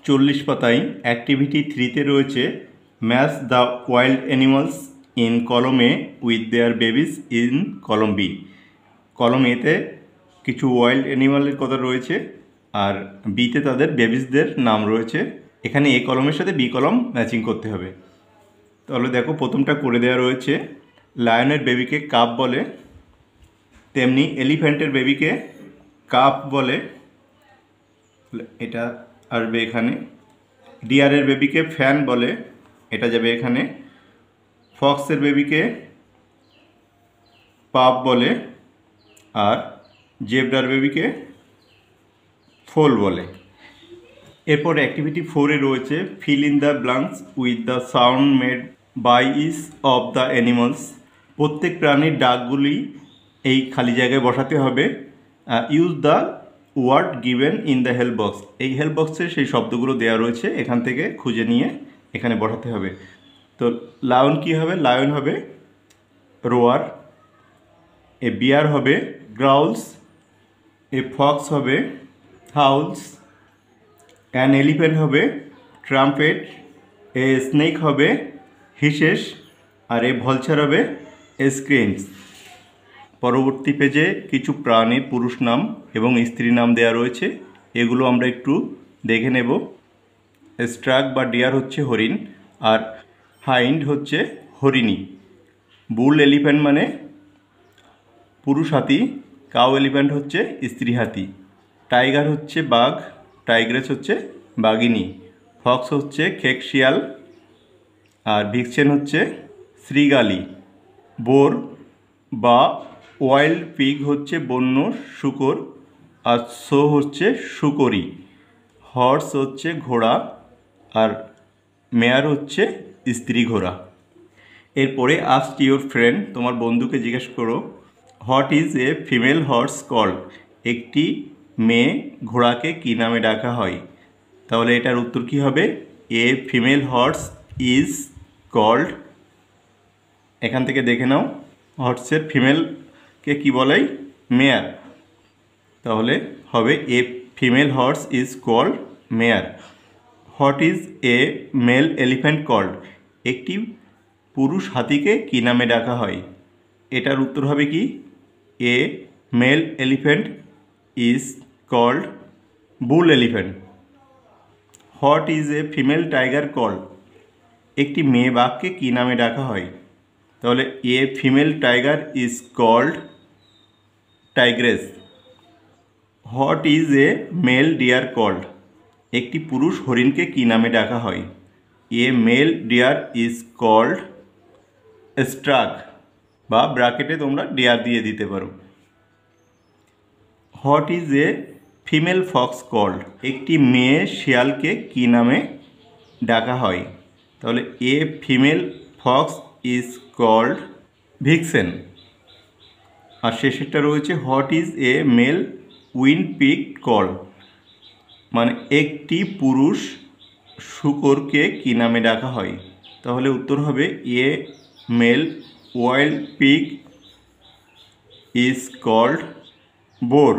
40 পাতায় অ্যাক্টিভিটি 3তে রয়েছে match the wild animals in column A with their babies in column B. Column এতে কিছু ওয়াইল্ড অ্যানিমালের কথা রয়েছে আর বিতে তাদের বেবিসদের নাম রয়েছে। এখানে এ কলমের সাথে বি কলম ম্যাচিং করতে হবে। তাহলে দেখো প্রথমটা করে দেওয়া রয়েছে, লায়নের বেবিকে কাপ বলে, তেমনি এলিফ্যান্টের বেবিকে কাপ বলে, এটা আসবে এখানে। ডিয়ারের বেবিকে ফ্যান বলে, এটা যাবে এখানে। ফক্সের বেবিকে পাপ বলে, আর জেব্রার বেবিকে ফোল বলে। এরপর অ্যাক্টিভিটি 4-এ রয়েছে fill in the blanks with the sound made by each of the animals. প্রত্যেক প্রাণীর ডাকগুলি এই খালি জায়গায় বসাতে হবে। Use the word given in the help box. এই হেল্প বক্সে সেই শব্দগুলো দেওয়া রয়েছে, এখান থেকে খুঁজে নিয়ে এখানে বসাতে হবে। তো লায়ন কী হবে? লায়ন হবে রোয়ার, এ বিয়ার হবে গ্রাউলস, এ ফক্স হবে হাউলস, অ্যান এলিফ্যান্ট হবে ট্রাম্পেট, এ স্নেক হবে হিসেস, আর এ ভলচার হবে স্ক্রিনস। পরবর্তী পেজে কিছু প্রাণীর পুরুষ নাম এবং স্ত্রী নাম দেওয়া রয়েছে, এগুলো আমরা একটু দেখে নেব। স্ট্রাক বা ডিয়ার হচ্ছে হরিণ, আর হাইন্ড হচ্ছে হরিণী। বুল এলিফ্যান্ট মানে পুরুষ হাতি, কাউ এলিফ্যান্ট হচ্ছে স্ত্রী হাতি। টাইগার হচ্ছে বাঘ, টাইগ্রেস হচ্ছে বাঘিনী। ফক্স হচ্ছে খেক শিয়াল, আর ভিক্সেন হচ্ছে শ্রীগালি। বোর বা ওয়াইল্ড পিগ হচ্ছে বন্য শূকর, আর শো হচ্ছে শূকরী। হর্স হচ্ছে ঘোড়া, আর মেয়ার হচ্ছে স্ত্রী ঘোড়া। এরপরে আস্ক ইউর ফ্রেন্ড, তোমার বন্ধুকে জিজ্ঞেস করো, what is a female horse called? একটি মেয়ে ঘোড়াকে কী নামে ডাকা হয়? তাহলে এটার উত্তর কী হবে? A female horse is called, এখান থেকে দেখে নাও, হর্সের ফিমেলকে কী বলে? মেয়ার। তাহলে হবে a female horse is called mare. What is a male elephant called? একটি পুরুষ হাতিকে কী নামে ডাকা হয়? এটার উত্তর হবে কি? A male elephant is called bull elephant. What is a female tiger called? একটি মেয়ে বাঘকে কী নামে ডাকা হয়? তাহলে a female tiger is called tigress. What is a male deer called? একটি পুরুষ হরিণকে কী নামে ডাকা হয়? A male deer is called stag, বা ব্র্যাকেটে তোমরা ডিয়ার দিয়ে দিতে পারো। What is a female fox called? একটি মেয়ে শিয়ালকে কী নামে ডাকা হয়? তাহলে a female fox is called vixen. আর শেষেরটা রয়েছে what is a male wild pig called? মানে একটি পুরুষ শূকরকে কী নামে ডাকা হয়? তাহলে উত্তর হবে a male wild pig is called bore.